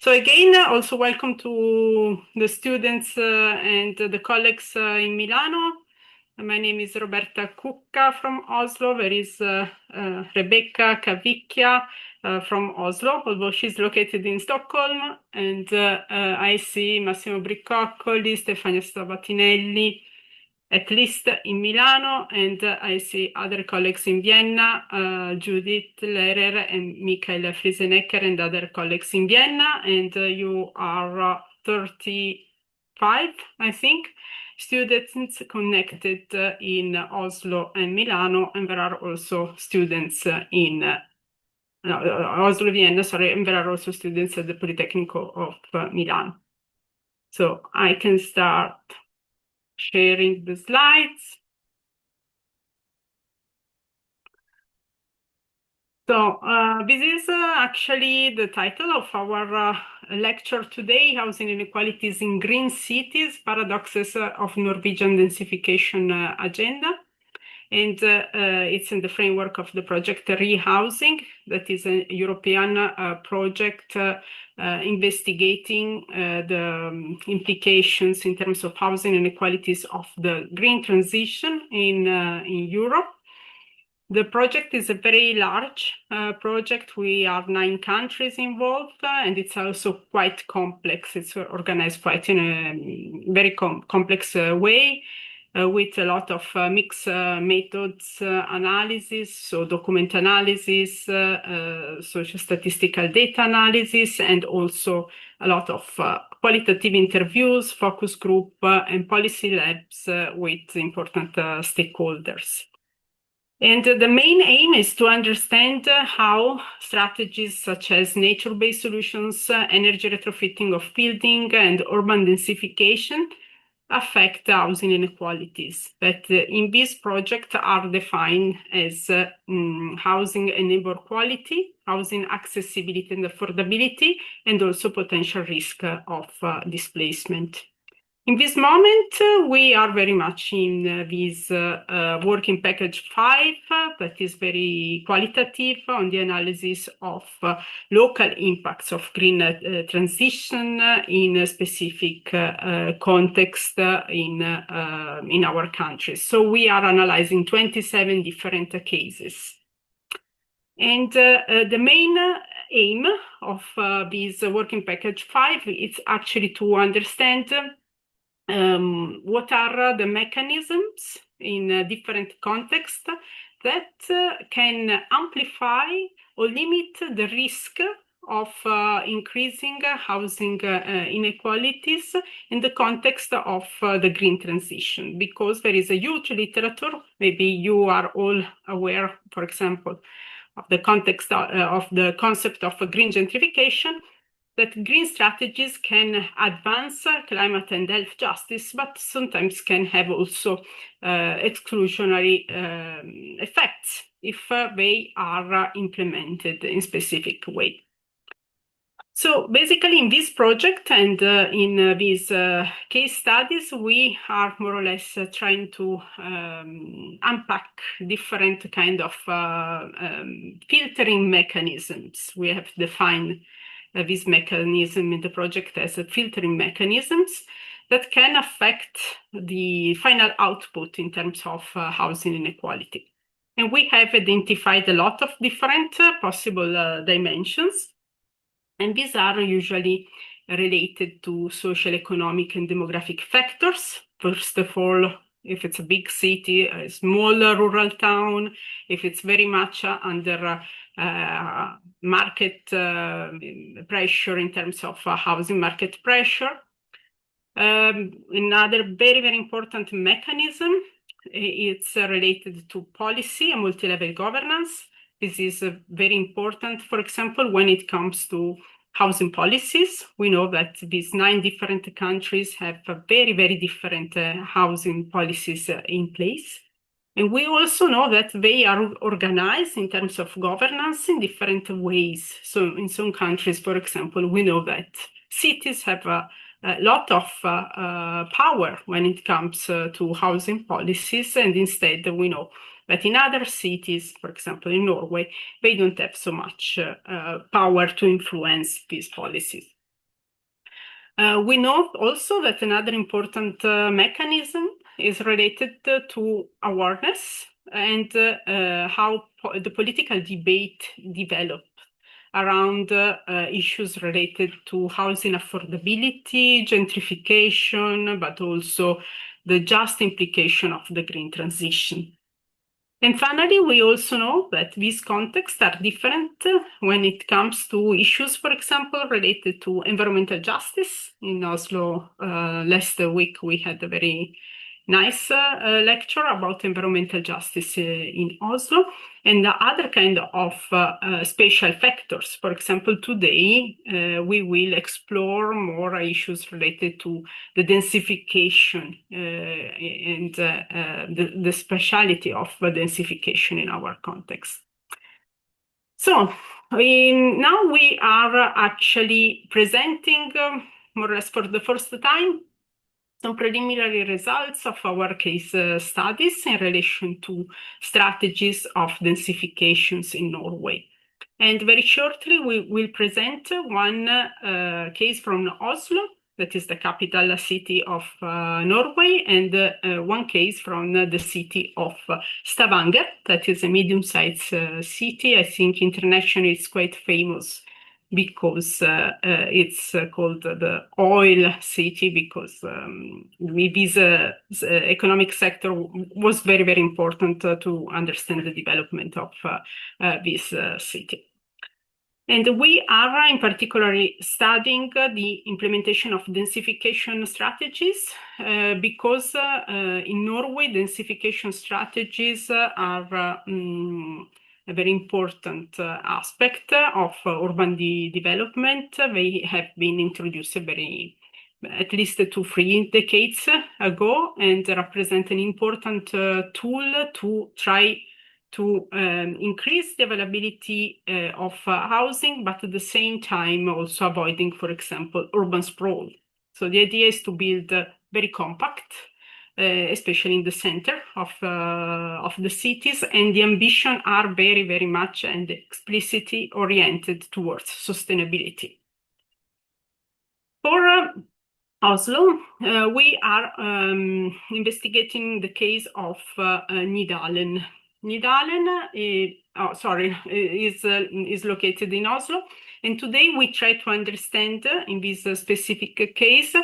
So again, also welcome to the students and the colleagues in Milano. My name is Roberta Cucca from Oslo. There is Rebecca Cavicchia from Oslo, although she's located in Stockholm. And I see Massimo Bricoccoli, Stefania Stabatinelli, at least in Milano, and I see other colleagues in Vienna, Judith Lehrer and Michael Friesenecker and other colleagues in Vienna, and you are 35, I think, students connected in Oslo and Milano, and there are also students in Oslo, Vienna, sorry, and there are also students at the Politecnico of Milan. So I can start sharing the slides. So this is actually the title of our lecture today, Housing Inequalities in Green Cities, Paradoxes of Norwegian Densification Agenda. And it's in the framework of the project ReHousing, that is a European project investigating the implications in terms of housing inequalities of the green transition in Europe. The project is a very large project. We have 9 countries involved, and it's also quite complex. It's organized quite in a very complex way, with a lot of mixed methods analysis, so document analysis, social statistical data analysis, and also a lot of qualitative interviews, focus group, and policy labs with important stakeholders. And the main aim is to understand how strategies such as nature-based solutions, energy retrofitting of building, and urban densification affect housing inequalities that in this project are defined as housing and neighbor quality, housing accessibility and affordability, and also potential risk of displacement. In this moment, we are very much in this working package 5 that is very qualitative on the analysis of local impacts of green transition in a specific context in our countries. So we are analyzing 27 different cases. And the main aim of this working package 5 is actually to understand what are the mechanisms in different contexts that can amplify or limit the risk of increasing housing inequalities in the context of the green transition, because there is a huge literature. Maybe you are all aware, for example, of the context of the concept of green gentrification, that green strategies can advance climate and health justice, but sometimes can have also exclusionary effects if they are implemented in specific way. So basically in this project and in these case studies, we are more or less trying to unpack different kind of filtering mechanisms. We have defined this mechanism in the project as a filtering mechanisms that can affect the final output in terms of housing inequality. And we have identified a lot of different possible dimensions, and these are usually related to social, economic, and demographic factors. First of all, if it's a big city, a small rural town, if it's very much under market pressure in terms of housing market pressure. Another very, very important mechanism, it's related to policy and multi-level governance. This is very important, for example, when it comes to housing policies. We know that these 9 different countries have very, very different housing policies in place. And we also know that they are organized in terms of governance in different ways. So in some countries, for example, we know that cities have a lot of power when it comes to housing policies, and instead we know that in other cities, for example in Norway, they don't have so much power to influence these policies. We know also that another important mechanism is related to awareness and how the political debate developed around issues related to housing affordability, gentrification, but also the just implication of the green transition. And finally, we also know that these contexts are different when it comes to issues, for example, related to environmental justice. In Oslo, last week, we had a very nice lecture about environmental justice in Oslo, and the other kind of spatial factors. For example, today we will explore more issues related to the densification and the speciality of densification in our context. So now we are actually presenting more or less for the first time some preliminary results of our case studies in relation to strategies of densifications in Norway. And very shortly, we will present one case from Oslo, that is the capital city of Norway, and one case from the city of Stavanger, that is a medium-sized city. I think internationally it's quite famous because it's called the oil city, because this economic sector was very, very important to understand the development of this city. And we are in particular studying the implementation of densification strategies because in Norway, densification strategies are a very important aspect of urban development. They have been introduced at least 2-3 decades ago, and represent an important tool to try to increase the availability of housing, but at the same time also avoiding, for example, urban sprawl. So the idea is to build very compact, especially in the center of the cities, and the ambition are very, very much and explicitly oriented towards sustainability. For Oslo, we are investigating the case of Nydalen. Nydalen is located in Oslo, and today we try to understand in this specific case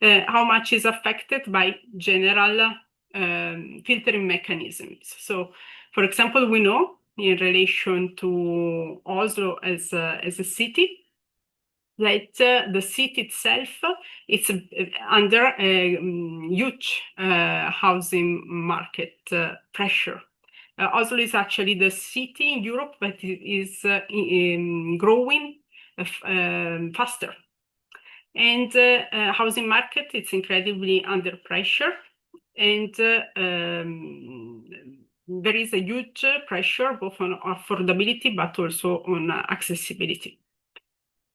how much is affected by general filtering mechanisms. So, for example, we know in relation to Oslo as a city that the city itself is under a huge housing market pressure. Oslo is actually the city in Europe that is growing faster. And housing market, it's incredibly under pressure. And there is a huge pressure both on affordability, but also on accessibility.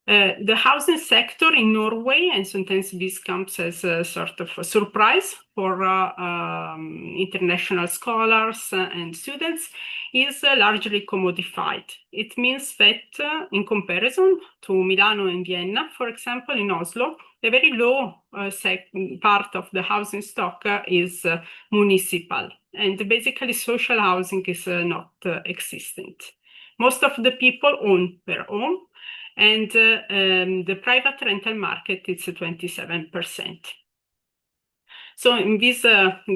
The housing sector in Norway, and sometimes this comes as a sort of a surprise for international scholars and students, is largely commodified. It means that in comparison to Milano and Vienna, for example, in Oslo, a very low part of the housing stock is municipal, and basically social housing is not existent. Most of the people own their own, and the private rental market is 27%. So in this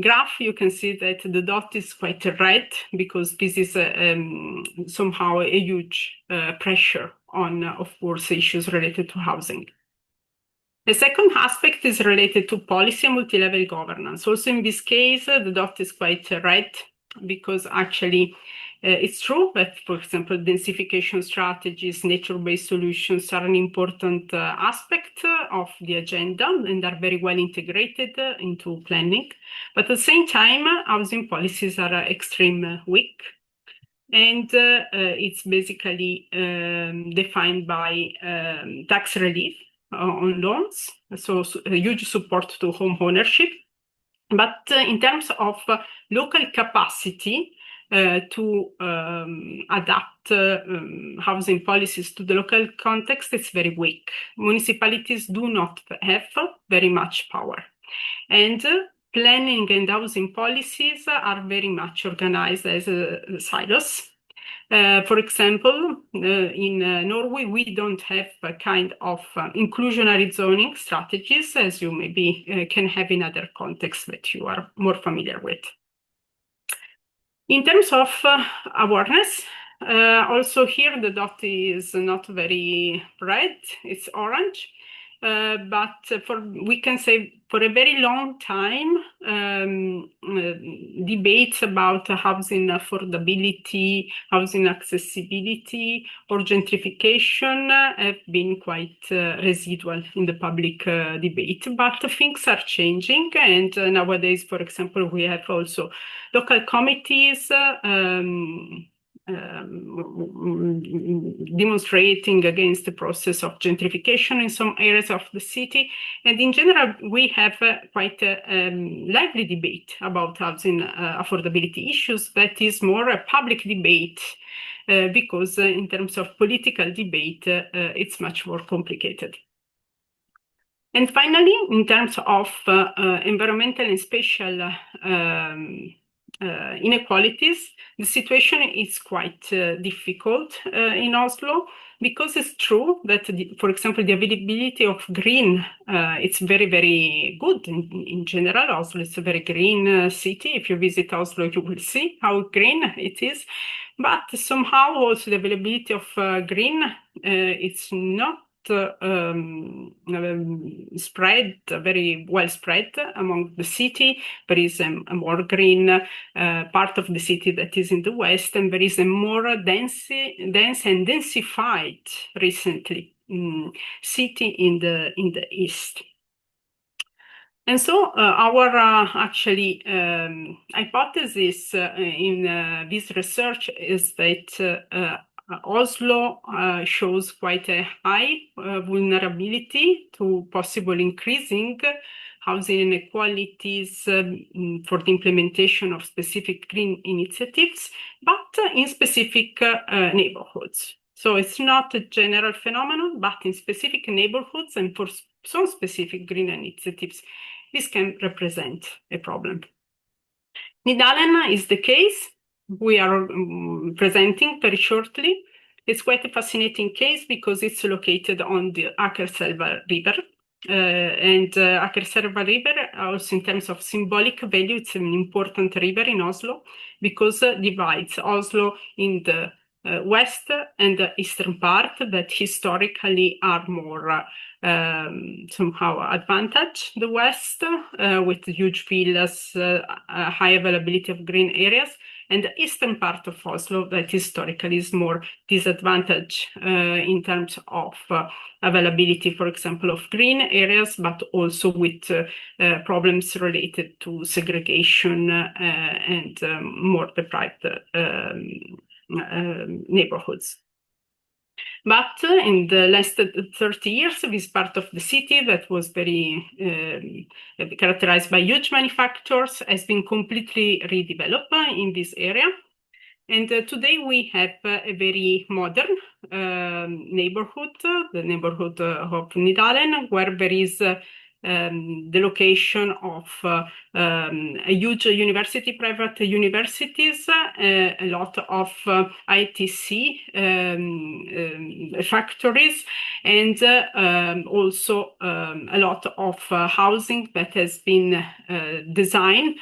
graph, you can see that the dot is quite red because this is somehow a huge pressure on, of course, issues related to housing. The second aspect is related to policy and multi-level governance. Also in this case, the dot is quite red because actually it's true that, for example, densification strategies, nature-based solutions are an important aspect of the agenda and are very well integrated into planning. But at the same time, housing policies are extremely weak. And it's basically defined by tax relief on loans, so a huge support to home ownership. But in terms of local capacity, to adapt housing policies to the local context, it's very weak. Municipalities do not have very much power. And planning and housing policies are very much organized as silos. For example, in Norway, we don't have a kind of inclusionary zoning strategies, as you maybe can have in other contexts that you are more familiar with. In terms of awareness, also here the dot is not very red, it's orange. But we can say for a very long time, debates about housing affordability, housing accessibility, or gentrification have been quite residual in the public debate. But things are changing, and nowadays, for example, we have also local committees demonstrating against the process of gentrification in some areas of the city. And in general, we have quite a lively debate about housing affordability issues that is more a public debate because in terms of political debate, it's much more complicated. And finally, in terms of environmental and spatial inequalities, the situation is quite difficult in Oslo, because it's true that, for example, the availability of green, it's very, very good in general. Oslo is a very green city. If you visit Oslo, you will see how green it is. But somehow also the availability of green, it's not spread, very well spread among the city. There is a more green part of the city that is in the west, and there is a more dense and densified recently city in the east. And so our actually hypothesis in this research is that Oslo shows quite a high vulnerability to possible increasing housing inequalities for the implementation of specific green initiatives, but in specific neighborhoods. So it's not a general phenomenon, but in specific neighborhoods and for some specific green initiatives, this can represent a problem. Nydalen is the case we are presenting very shortly. It's quite a fascinating case because it's located on the Akerselva River. And Akerselva River, also in terms of symbolic value, it's an important river in Oslo because it divides Oslo in the west and the eastern part that historically are more somehow advantage the west with huge villas, high availability of green areas, and the eastern part of Oslo that historically is more disadvantaged in terms of availability, for example, of green areas, but also with problems related to segregation and more deprived neighborhoods. But in the last 30 years, this part of the city that was very characterized by huge manufacturers has been completely redeveloped in this area. And today we have a very modern neighborhood, the neighborhood of Nydalen, where there is the location of a huge university, private universities, a lot of ITC factories, and also a lot of housing that has been designed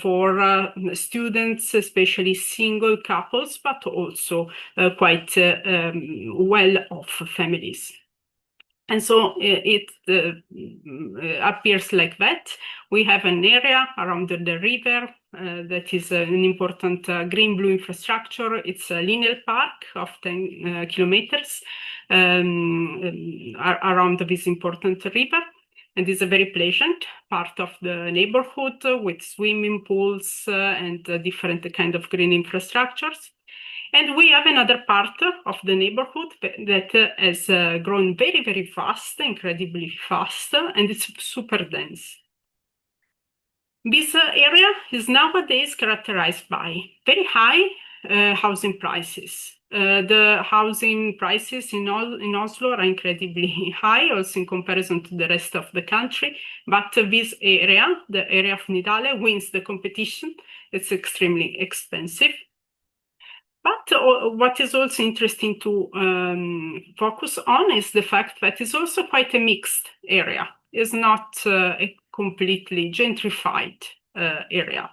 for students, especially single couples, but also quite well-off families. And so it appears like that. We have an area around the river that is an important green-blue infrastructure. It's a linear park of 10 kilometers around this important river. And it's a very pleasant part of the neighborhood with swimming pools and different kind of green infrastructures. And we have another part of the neighborhood that has grown very, very fast, incredibly fast, and it's super dense. This area is nowadays characterized by very high housing prices. The housing prices in Oslo are incredibly high, also in comparison to the rest of the country. But this area, the area of Nydalen, wins the competition. It's extremely expensive. But what is also interesting to focus on is the fact that it's also quite a mixed area. It's not a completely gentrified area.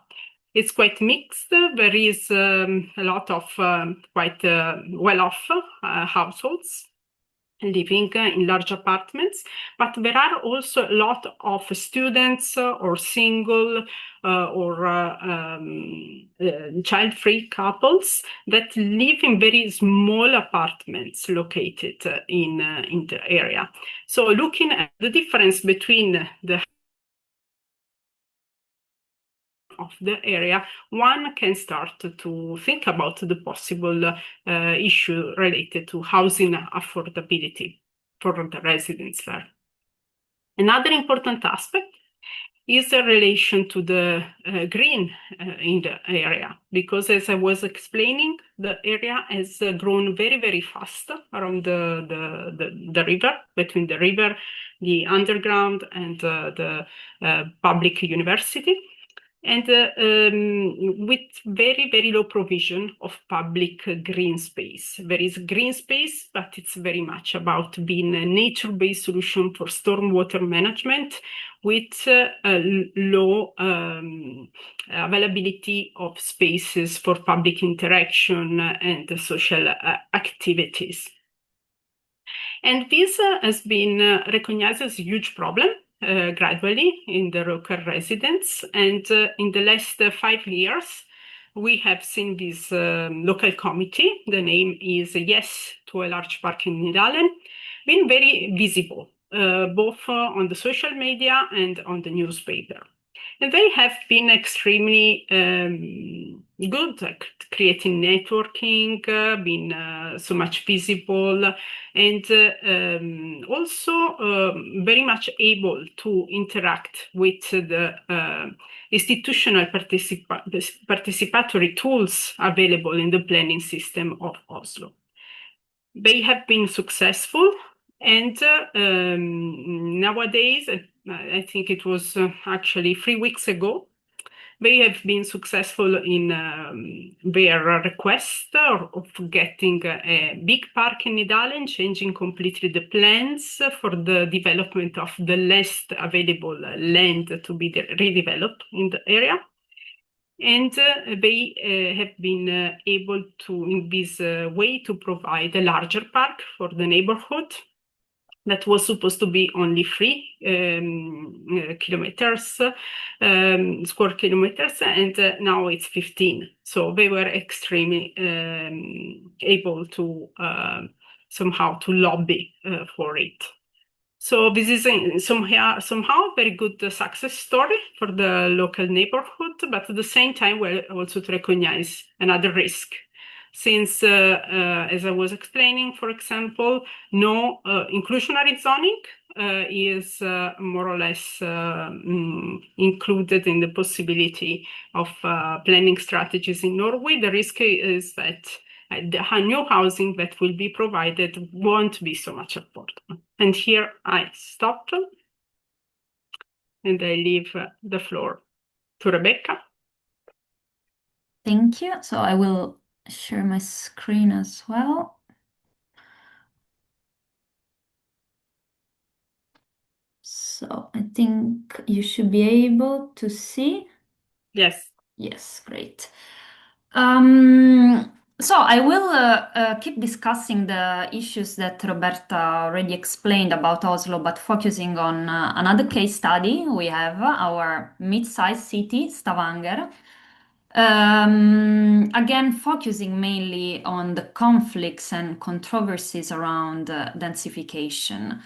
It's quite mixed. There is a lot of quite well-off households living in large apartments, but there are also a lot of students or single child-free couples that live in very small apartments located in the area. So looking at the difference between the of the area, one can start to think about the possible issue related to housing affordability for the residents there. Another important aspect is the relation to the green in the area, because as I was explaining, the area has grown very, very fast around the river, between the river, the underground, and the public university. And with very, very low provision of public green space. There is green space, but it's very much about being a nature-based solution for stormwater management with low availability of spaces for public interaction and social activities. And this has been recognized as a huge problem gradually in the local residents. And in the last 5 years, we have seen this local committee, the name is Yes to a Large Park in Nydalen, been very visible, both on the social media and on the newspaper. And they have been extremely good at creating networking, been so much visible, and also very much able to interact with the institutional participatory tools available in the planning system of Oslo. They have been successful, and nowadays, I think it was actually 3 weeks ago, they have been successful in their request of getting a big park in Nydalen, changing completely the plans for the development of the last available land to be redeveloped in the area. And they have been able to, in this way, to provide a larger park for the neighborhood that was supposed to be only 3 kilometers, square kilometers, and now it's 15. So they were extremely able to somehow to lobby for it. So this is somehow a very good success story for the local neighborhood, but at the same time, we're also to recognize another risk. Since, as I was explaining, for example, no inclusionary zoning is more or less included in the possibility of planning strategies in Norway. The risk is that the new housing that will be provided won't be so much affordable. And here I stop and I leave the floor to Rebecca. Thank you. So I will share my screen as well. So I think you should be able to see. Yes. Yes, great. So I will keep discussing the issues that Roberta already explained about Oslo, but focusing on another case study. We have our mid-sized city, Stavanger. Again, focusing mainly on the conflicts and controversies around densification.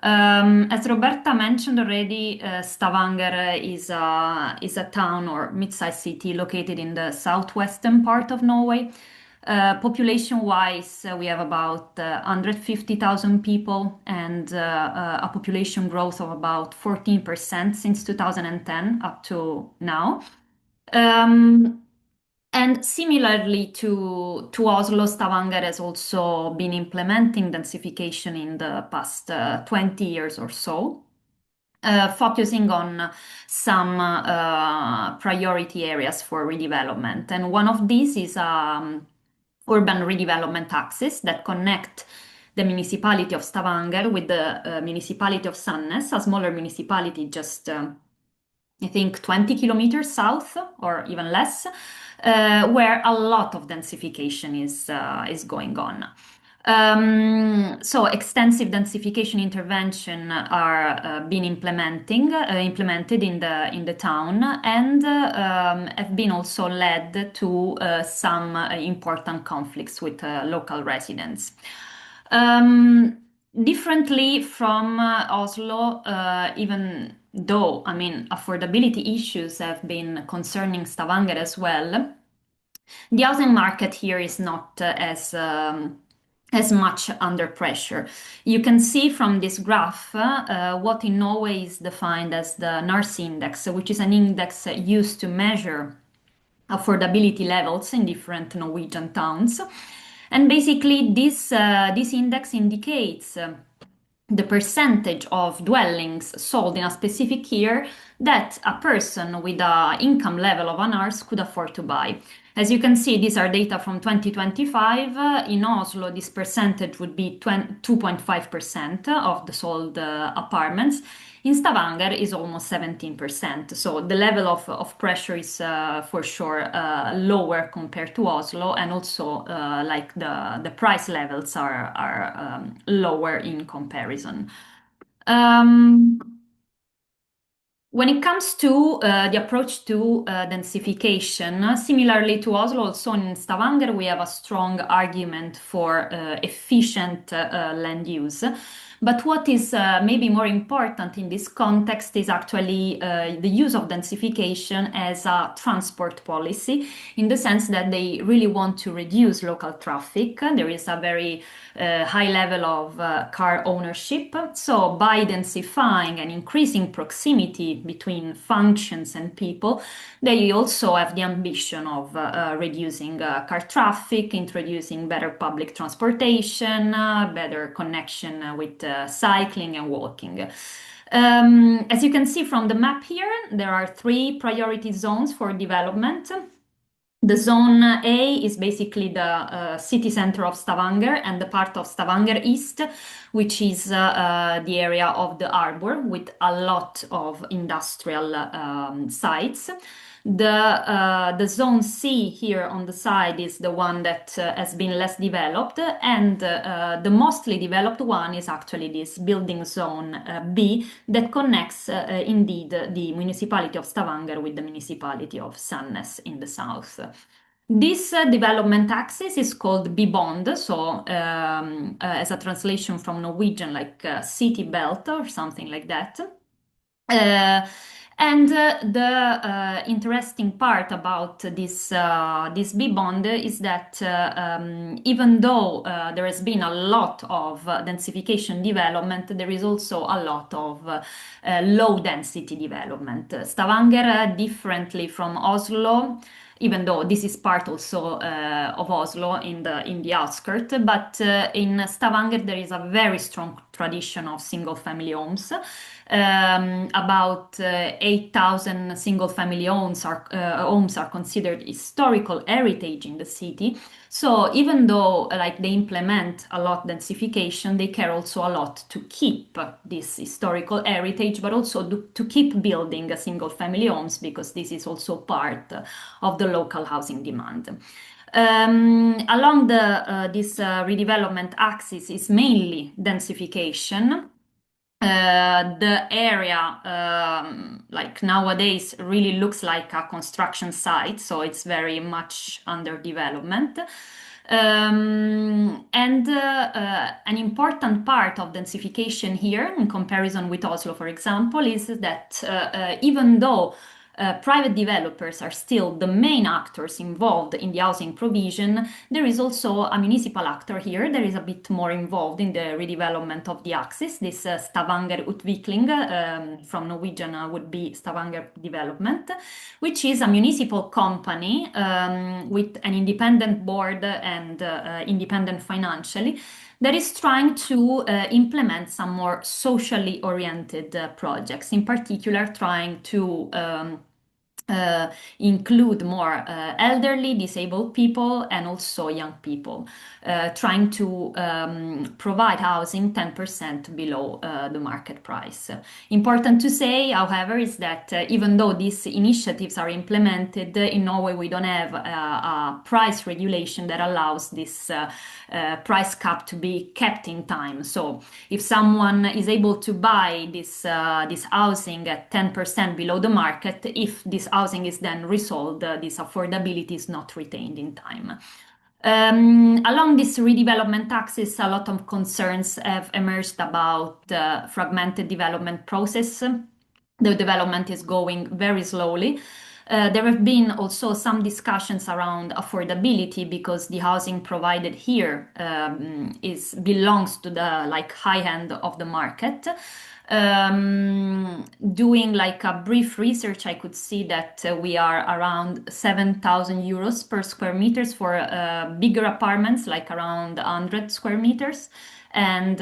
As Roberta mentioned already, Stavanger is a town or mid-sized city located in the southwestern part of Norway. Population-wise, we have about 150,000 people and a population growth of about 14% since 2010 up to now. And similarly to Oslo, Stavanger has also been implementing densification in the past 20 years or so, focusing on some priority areas for redevelopment. And one of these is urban redevelopment axis that connect the municipality of Stavanger with the municipality of Sandnes, a smaller municipality just I think 20 kilometers south or even less, where a lot of densification is going on. So extensive densification intervention are being implemented in the town and have been also led to some important conflicts with local residents. Differently from Oslo, even though, I mean, affordability issues have been concerning Stavanger as well, the housing market here is not as much under pressure. You can see from this graph what in Norway is defined as the NARS index, which is an index used to measure affordability levels in different Norwegian towns. And basically, this index indicates the percentage of dwellings sold in a specific year that a person with an income level of an hours could afford to buy. As you can see, these are data from 2025. In Oslo, this percentage would be 2.5% of the sold apartments. In Stavanger is almost 17%. So the level of pressure is for sure lower compared to Oslo, and also like the price levels are lower in comparison. When it comes to the approach to densification, similarly to Oslo, also in Stavanger, we have a strong argument for efficient land use. But what is maybe more important in this context is actually the use of densification as a transport policy, in the sense that they really want to reduce local traffic. There is a very high level of car ownership. So by densifying and increasing proximity between functions and people, they also have the ambition of reducing car traffic, introducing better public transportation, better connection with cycling and walking. As you can see from the map here, there are 3 priority zones for development. The zone A is basically the city center of Stavanger and the part of Stavanger East, which is the area of the harbor with a lot of industrial sites. The zone C here on the side is the one that has been less developed, and the mostly developed one is actually this building zone B that connects indeed the municipality of Stavanger with the municipality of Sandnes in the south. This development axis is called Bybond, so as a translation from Norwegian, like city belt or something like that. And the interesting part about this Bybond is that even though there has been a lot of densification development, there is also a lot of low density development. Stavanger, differently from Oslo, even though this is part also of Oslo in the outskirts, but in Stavanger there is a very strong tradition of single-family homes. About 8,000 single-family homes are considered historical heritage in the city. So even though like they implement a lot densification, they care also a lot to keep this historical heritage, but also to keep building single-family homes, because this is also part of the local housing demand. Along this redevelopment axis is mainly densification. The area, like nowadays, really looks like a construction site, so it's very much under development. And an important part of densification here, in comparison with Oslo, for example, is that even though private developers are still the main actors involved in the housing provision, there is also a municipal actor here that is a bit more involved in the redevelopment of the axis. This Stavanger Utvikling, from Norwegian would be Stavanger Development, which is a municipal company with an independent board and independent financially, that is trying to implement some more socially oriented projects, in particular trying to include more elderly, disabled people, and also young people, trying to provide housing 10% below the market price. Important to say, however, is that even though these initiatives are implemented in Norway, we don't have a price regulation that allows this price cap to be kept in time. So if someone is able to buy this housing at 10% below the market, if this housing is then resold, this affordability is not retained in time. Along this redevelopment axis, a lot of concerns have emerged about the fragmented development process. The development is going very slowly. There have been also some discussions around affordability because the housing provided here belongs to the high end of the market. Doing a brief research, I could see that we are around 7,000 euros per square meters for bigger apartments, around 100 square meters, and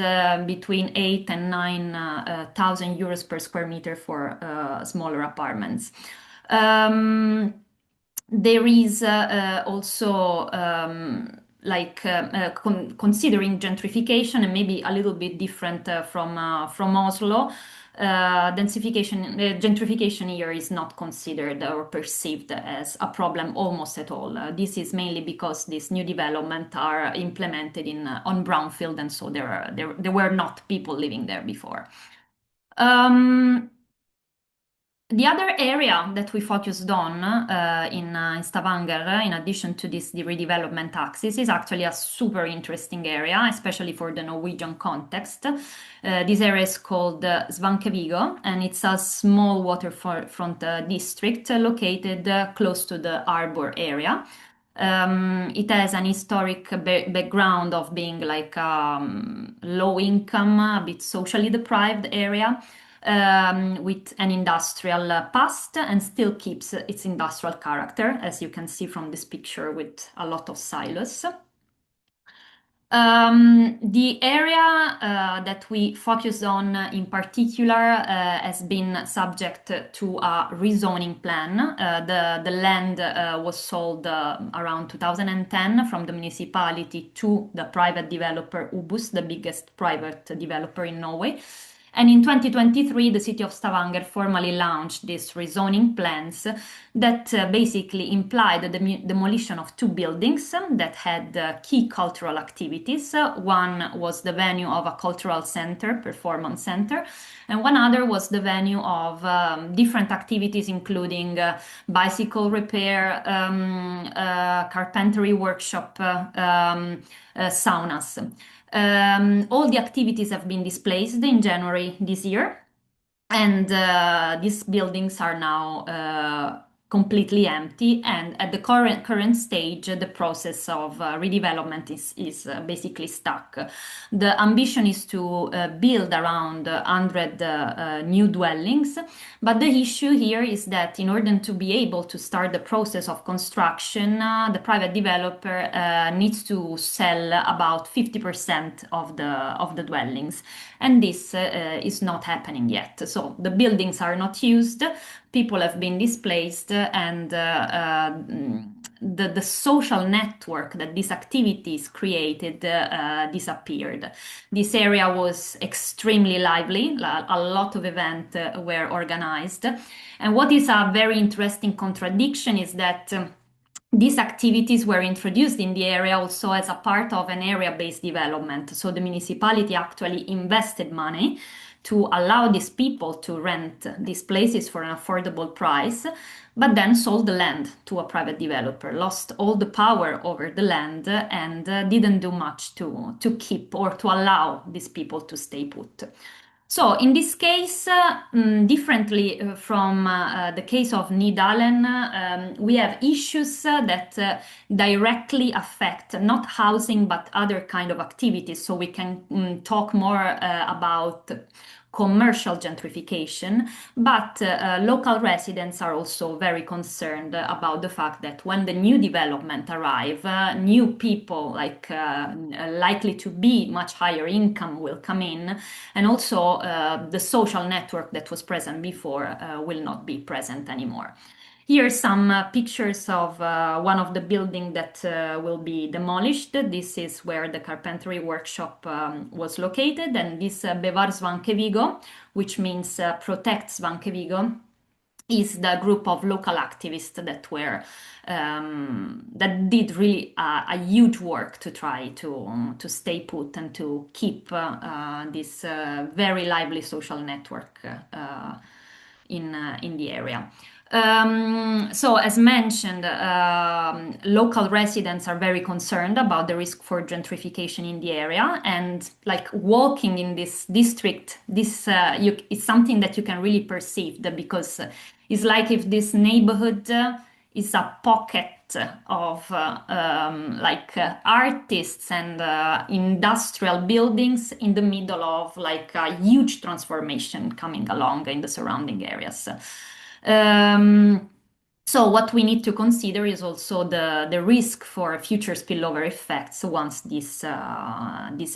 between 8 and 9,000 euros per square meter for smaller apartments. There is also considering gentrification, and maybe a little bit different from Oslo. Gentrification here is not considered or perceived as a problem almost at all. This is mainly because these new developments are implemented on brownfield, and so there were not people living there before. The other area that we focused on in Stavanger, in addition to the redevelopment axis, is actually a super interesting area, especially for the Norwegian context. This area is called Svankevigo, and it's a small waterfront district located close to the harbor area. It has an historic background of being low income, a bit socially deprived area. With an industrial past, and still keeps its industrial character, as you can see from this picture, with a lot of silos. The area that we focused on in particular has been subject to a rezoning plan. The land was sold around 2010 from the municipality to the private developer Ubus, the biggest private developer in Norway. And in 2023, the city of Stavanger formally launched these rezoning plans that basically implied the demolition of two buildings that had key cultural activities. One was the venue of a cultural center, performance center, and one other was the venue of different activities, including bicycle repair, carpentry workshop, saunas. All the activities have been displaced in January this year, and these buildings are now completely empty, and at the current stage the process of redevelopment is basically stuck. The ambition is to build around 100 new dwellings, but the issue here is that in order to be able to start the process of construction, the private developer needs to sell about 50% of the dwellings, and this is not happening yet. So the buildings are not used, people have been displaced, and the social network that these activities created disappeared. This area was extremely lively, a lot of events were organized, and what is a very interesting contradiction is that these activities were introduced in the area also as a part of an area-based development. So the municipality actually invested money to allow these people to rent these places for an affordable price, but then sold the land to a private developer, lost all the power over the land, and didn't do much to keep or to allow these people to stay put. So in this case, differently from the case of Nydalen, we have issues that directly affect not housing but other kind of activities. So we can talk more about commercial gentrification, but local residents are also very concerned about the fact that when the new development arrive, new people likely to be much higher income will come in, and also the social network that was present before will not be present anymore. Here are some pictures of one of the buildings that will be demolished. This is where the carpentry workshop was located, and this Bevar Svankevigo, which means Protect Svankevigo, is the group of local activists that did really a huge work to try to stay put and to keep this very lively social network in the area. So, as mentioned, local residents are very concerned about the risk for gentrification in the area, and like walking in this district, this is something that you can really perceive, because it's like if this neighborhood is a pocket of artists and industrial buildings in the middle of like a huge transformation coming along in the surrounding areas. So what we need to consider is also the risk for future spillover effects once this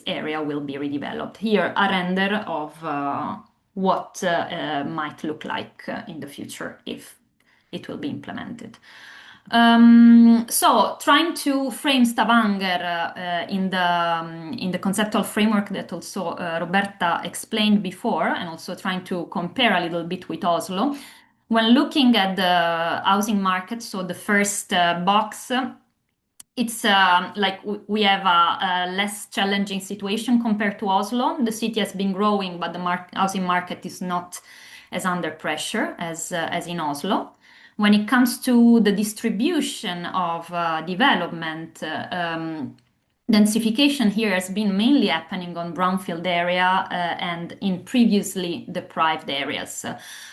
area will be redeveloped. Here, a render of what might look like in the future if it will be implemented. So trying to frame Stavanger in the conceptual framework that also Roberta explained before, and also trying to compare a little bit with Oslo. When looking at the housing market, so the first box, it's like we have a less challenging situation compared to Oslo. The city has been growing, but the housing market is not as under pressure as in Oslo. When it comes to the distribution of development, densification here has been mainly happening on brownfield area and in previously deprived areas.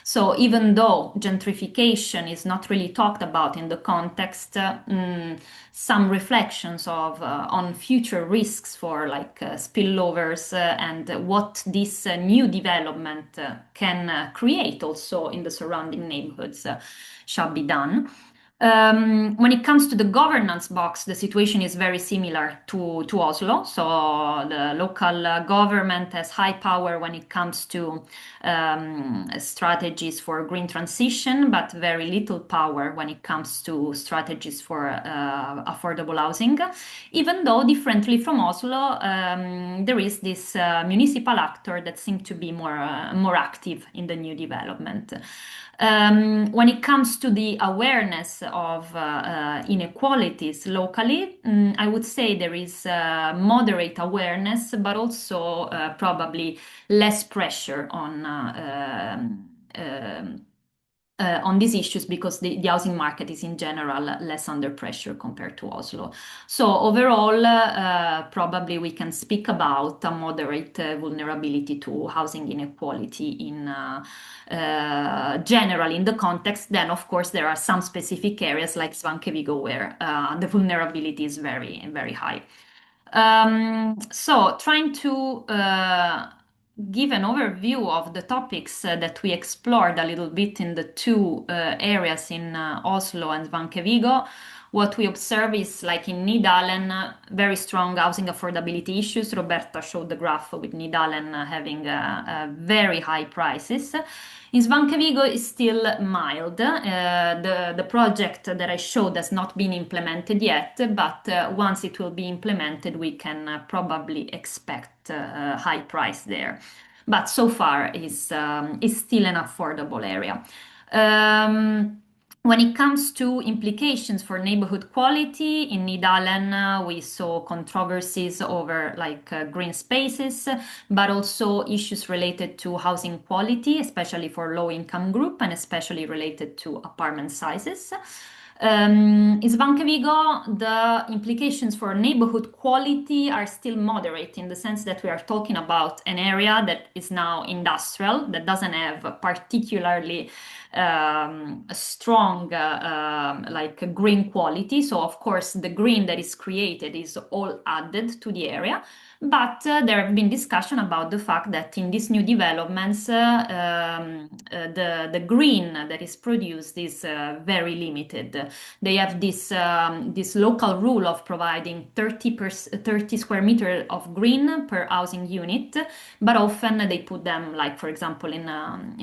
So even though gentrification is not really talked about in the context, some reflections of on future risks for like spillovers and what this new development can create also in the surrounding neighborhoods shall be done. When it comes to the governance box, the situation is very similar to Oslo. So the local government has high power when it comes to strategies for green transition, but very little power when it comes to strategies for affordable housing. Even though, differently from Oslo, there is this municipal actor that seems to be more active in the new development. When it comes to the awareness of inequalities locally, I would say there is moderate awareness, but also probably less pressure on these issues because the housing market is in general less under pressure compared to Oslo. So overall, probably we can speak about a moderate vulnerability to housing inequality in general in the context. Then, of course, there are some specific areas like Svankevigo where the vulnerability is very, very high. So trying to give an overview of the topics that we explored a little bit in the two areas in Oslo and Svankevigo. What we observe is like in Nydalen, very strong housing affordability issues. Roberta showed the graph with Nydalen having very high prices. In Svankevigo is still mild. The project that I showed has not been implemented yet, but once it will be implemented, we can probably expect a high price there. But so far, is still an affordable area. When it comes to implications for neighborhood quality, in Nydalen we saw controversies over green spaces, but also issues related to housing quality, especially for low-income group and especially related to apartment sizes. In Svankevigo, the implications for neighborhood quality are still moderate in the sense that we are talking about an area that is now industrial, that doesn't have a particularly a strong like green quality. So of course the green that is created is all added to the area. But there have been discussion about the fact that in these new developments, the green that is produced is very limited. They have this local rule of providing 30 square meter of green per housing unit, but often they put them, like for example, in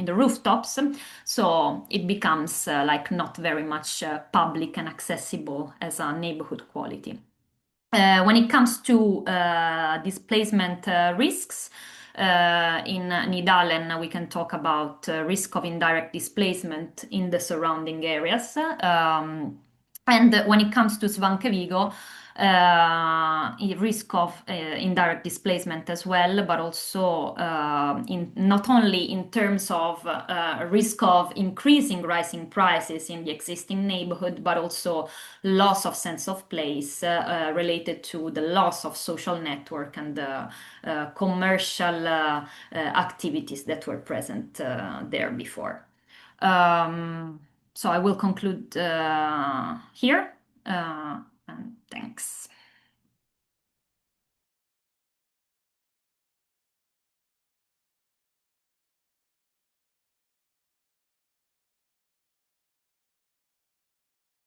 the rooftops, so it becomes like not very much public and accessible as a neighborhood quality. When it comes to displacement risks, in Nydalen, we can talk about risk of indirect displacement in the surrounding areas. And when it comes to Svankevigo, risk of indirect displacement as well, but also not only in terms of risk of increasing rising prices in the existing neighborhood, but also loss of sense of place related to the loss of social network and the commercial activities that were present there before. So I will conclude here, and thanks.